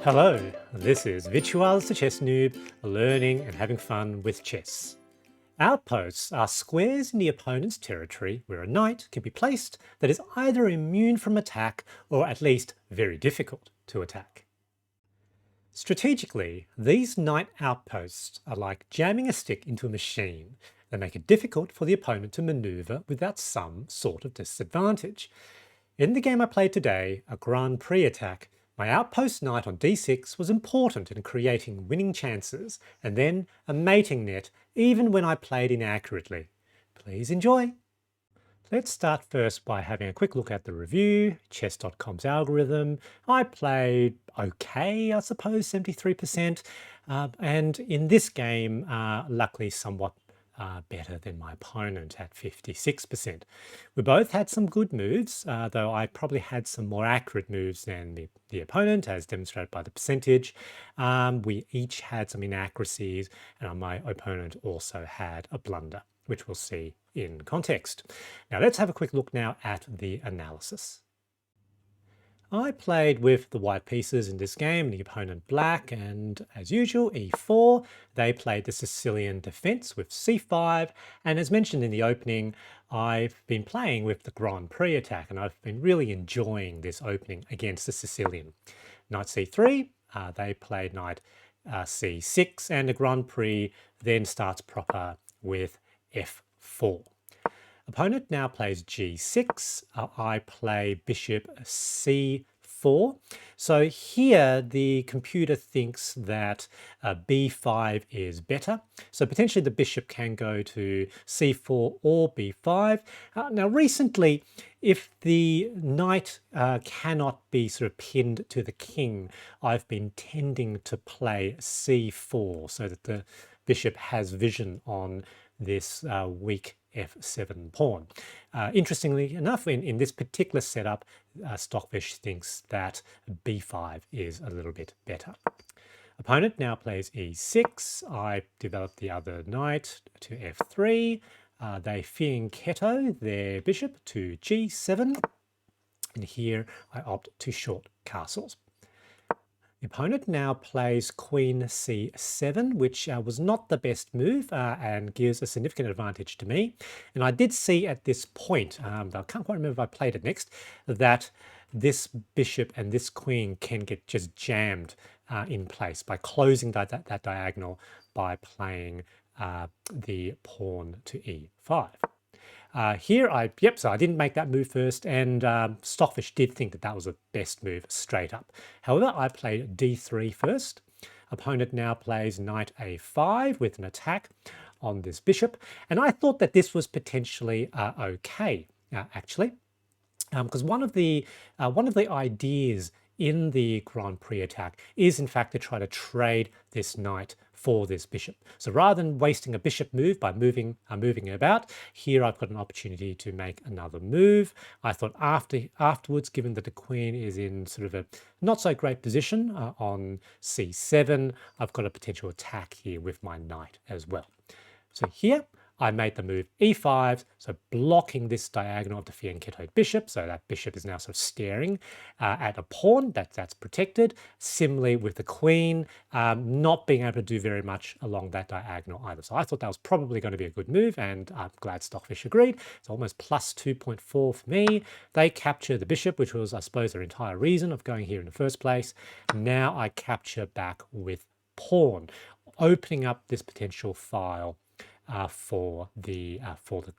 Hello, this is Virtualis the Chess Noob, learning and having fun with chess. Outposts are squares in the opponent's territory where a knight can be placed that is either immune from attack or at least very difficult to attack. Strategically, these knight outposts are like jamming a stick into a machine. They make it difficult for the opponent to maneuver without some sort of disadvantage. In the game I played today, a Grand Prix Attack, my outpost knight on d6 was important in creating winning chances, and then a mating net even when I played inaccurately. Please enjoy! Let's start first by having a quick look at the review, chess.com's algorithm. I played okay, I suppose, 73%, and in this game, luckily somewhat better than my opponent at 56%. We both had some good moves, though I probably had some more accurate moves than the opponent, as demonstrated by the percentage. We each had some inaccuracies, and my opponent also had a blunder, which we'll see in context. Now let's have a quick look now at the analysis. I played with the white pieces in this game, the opponent black, and as usual, e4. They played the Sicilian Defense with c5, and as mentioned in the opening, I've been playing with the Grand Prix Attack, and I've been really enjoying this opening against the Sicilian. Knight c3, they played knight c6, and the Grand Prix then starts proper with f4. Opponent now plays g6. I play bishop c4. So here the computer thinks that b5 is better. So potentially the bishop can go to c4 or b5. Now recently, if the knight cannot be sort of pinned to the king, I've been tending to play c4 so that the bishop has vision on this weak f7 pawn. Interestingly enough, in this particular setup, Stockfish thinks that b5 is a little bit better. Opponent now plays e6. I develop the other knight to f3. They fianchetto their bishop to g7. And here I opt to short castles. The opponent now plays queen c7, which was not the best move and gives a significant advantage to me. And I did see at this point, I can't quite remember if I played it next, that this bishop and this queen can get just jammed in place by closing that diagonal by playing the pawn to e5. Here, so I didn't make that move first, and Stockfish did think that that was the best move straight up. However, I played d3 first. Opponent now plays knight a5 with an attack on this bishop, and I thought that this was potentially okay, actually, because one of the ideas in the Grand Prix Attack is in fact to try to trade this knight for this bishop. So rather than wasting a bishop move by moving it about, here I've got an opportunity to make another move. I thought afterwards, given that the queen is in sort of a not so great position on c7, I've got a potential attack here with my knight as well. So here I made the move e5, so blocking this diagonal of the fianchettoed bishop, so that bishop is now sort of staring at a pawn that's protected. Similarly with the queen, not being able to do very much along that diagonal either. So I thought that was probably going to be a good move, and I'm glad Stockfish agreed. It's almost plus 2.4 for me. They capture the bishop, which was, I suppose, their entire reason of going here in the first place. Now I capture back with pawn, opening up this potential file for the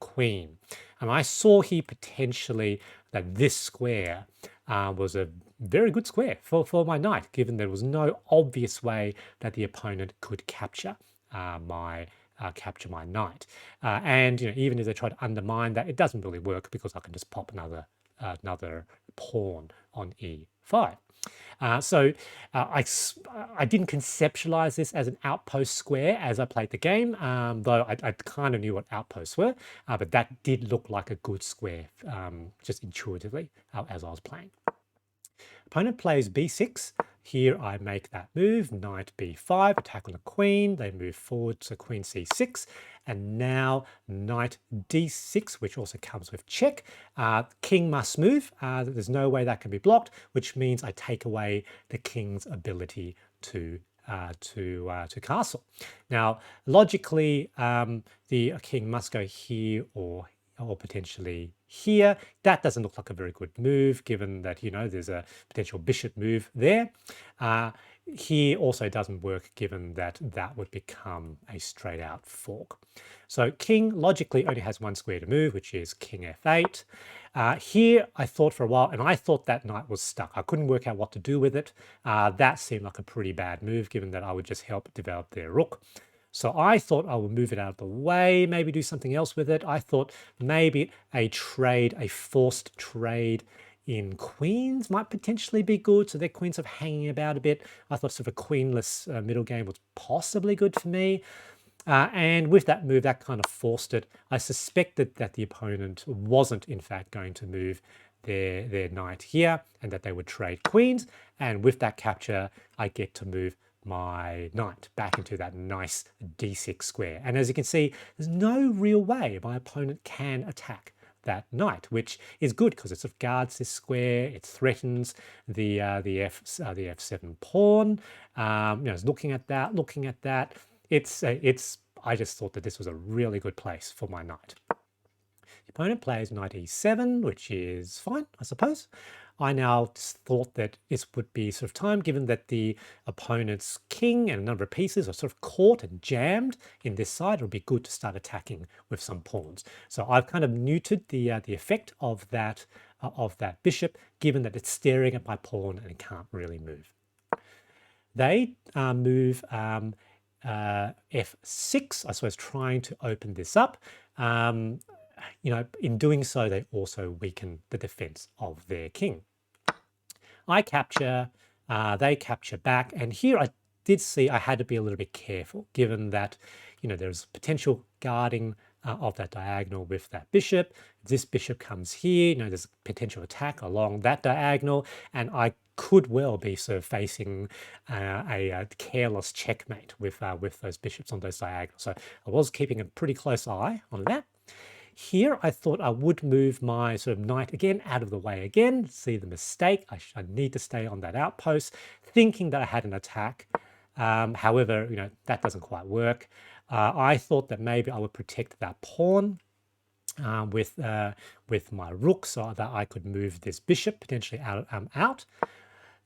queen. And I saw here potentially that this square was a very good square for my knight, given there was no obvious way that the opponent could capture my knight. And even if they try to undermine that, it doesn't really work because I can just pop another pawn on e5. So I didn't conceptualize this as an outpost square as I played the game, though I kind of knew what outposts were, but that did look like a good square just intuitively as I was playing. Opponent plays b6. Here I make that move, knight b5, attack on the queen. They move forward to queen c6, and now knight d6, which also comes with check. King must move. There's no way that can be blocked, which means I take away the king's ability to castle. Now, logically, the king must go here or potentially here. That doesn't look like a very good move, given that, there's a potential bishop move there. Here also doesn't work, given that that would become a straight out fork. So king logically only has one square to move, which is king f8. Here I thought for a while, and I thought that knight was stuck. I couldn't work out what to do with it. That seemed like a pretty bad move, given that I would just help develop their rook. So I thought I would move it out of the way, maybe do something else with it. I thought maybe a forced trade in queens might potentially be good. So their queens are hanging about a bit. I thought sort of a queenless middle game was possibly good for me. And with that move, that kind of forced it. I suspected that the opponent wasn't, in fact, going to move their knight here and that they would trade queens. And with that capture, I get to move my knight back into that nice d6 square. And as you can see, there's no real way my opponent can attack that knight, which is good because it sort of guards this square. It threatens the f7 pawn. It's looking at that. I just thought that this was a really good place for my knight. The opponent plays knight e7, which is fine, I suppose. I now thought that this would be sort of time, given that the opponent's king and a number of pieces are sort of caught and jammed in this side. It would be good to start attacking with some pawns. So I've kind of neutered the effect of that bishop, given that it's staring at my pawn and it can't really move. They move f6, I suppose, trying to open this up. In doing so, they also weaken the defense of their king. I capture, they capture back, and here I did see I had to be a little bit careful, given that, there's potential guarding of that diagonal with that bishop. This bishop comes here, there's a potential attack along that diagonal, and I could well be sort of facing a careless checkmate with those bishops on those diagonals. So I was keeping a pretty close eye on that. Here, I thought I would move my sort of knight again out of the way again. See the mistake. I need to stay on that outpost, thinking that I had an attack. However, that doesn't quite work. I thought that maybe I would protect that pawn with my rook, so that I could move this bishop potentially out.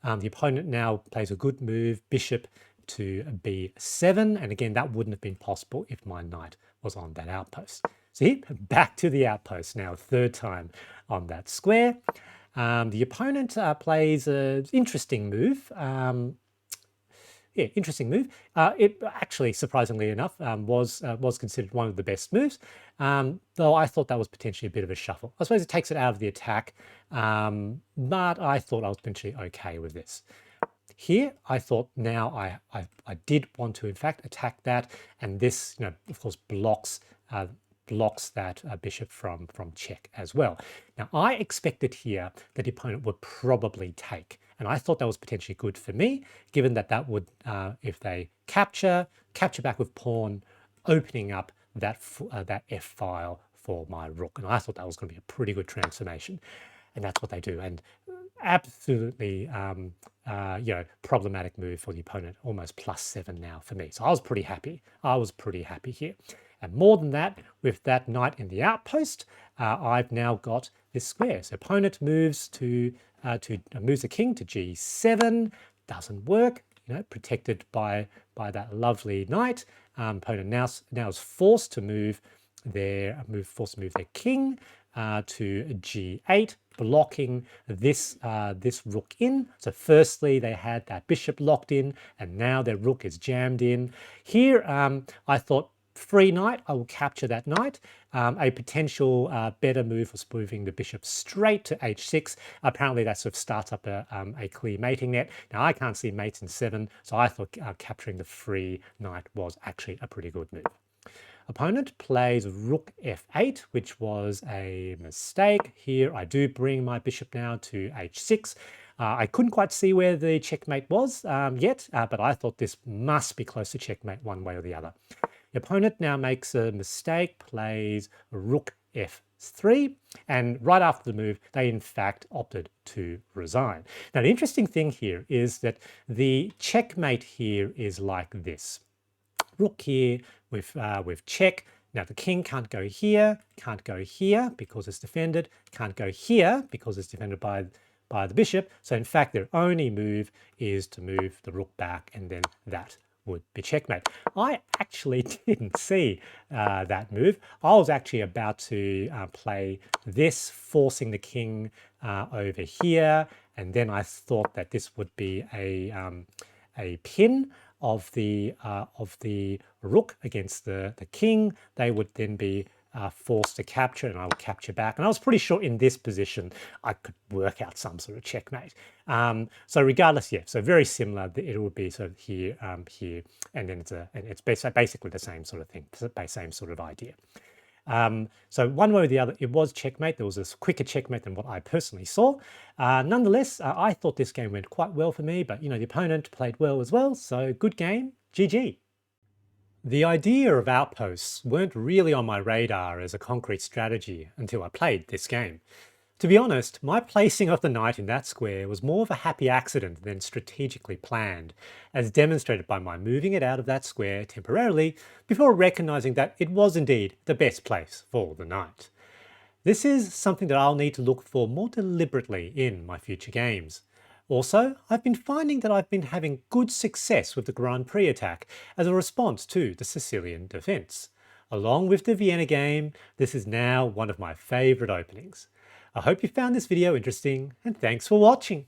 The opponent now plays a good move, bishop to b7, and again that wouldn't have been possible if my knight was on that outpost. See, back to the outpost now, third time on that square. The opponent plays an interesting move. Interesting move. It actually, surprisingly enough, was considered one of the best moves, though I thought that was potentially a bit of a shuffle. I suppose it takes it out of the attack, but I thought I was potentially okay with this. Here, I thought now I did want to, in fact, attack that, and this, of course, blocks that bishop from check as well. Now, I expected here that the opponent would probably take, and I thought that was potentially good for me, given that that would, if they capture back with pawn, opening up that f file for my rook, and I thought that was going to be a pretty good transformation, and that's what they do. And absolutely, problematic move for the opponent, almost +7 now for me. So I was pretty happy. Here. And more than that, with that knight in the outpost, I've now got this square. So opponent moves moves the king to g7, doesn't work. Protected by that lovely knight. Opponent now is forced to move their king to g8, blocking this rook in. So firstly, they had that bishop locked in, and now their rook is jammed in. Here, I thought, free knight, I will capture that knight. A potential better move was moving the bishop straight to h6. Apparently that sort of starts up a clear mating net. Now I can't see mates in 7, so I thought capturing the free knight was actually a pretty good move. Opponent plays rook f8, which was a mistake. Here I do bring my bishop now to h6. I couldn't quite see where the checkmate was yet, but I thought this must be close to checkmate one way or the other. The The opponent now makes a mistake, plays rook f3, and right after the move, they in fact opted to resign. Now, the interesting thing here is that the checkmate here is like this. Rook here with check. Now the king can't go here because it's defended, can't go here because it's defended by the bishop. So in fact, their only move is to move the rook back, and then that would be checkmate. I actually didn't see that move. I was actually about to play this, forcing the king over here, and then I thought that this would be a pin of the rook against the king. They would then be forced to capture, and I would capture back. And I was pretty sure in this position I could work out some sort of checkmate. So regardless, yeah, so very similar. It would be sort of here, here, and then it's basically the same sort of thing, same sort of idea. So one way or the other, it was checkmate. There was a quicker checkmate than what I personally saw. Nonetheless, I thought this game went quite well for me, but the opponent played well as well. So good game, GG. The idea of outposts weren't really on my radar as a concrete strategy until I played this game. To be honest, my placing of the knight in that square was more of a happy accident than strategically planned, as demonstrated by my moving it out of that square temporarily before recognizing that it was indeed the best place for the knight. This is something that I'll need to look for more deliberately in my future games. Also, I've been finding that I've been having good success with the Grand Prix Attack as a response to the Sicilian Defense. Along with the Vienna Game, this is now one of my favourite openings. I hope you found this video interesting, and thanks for watching.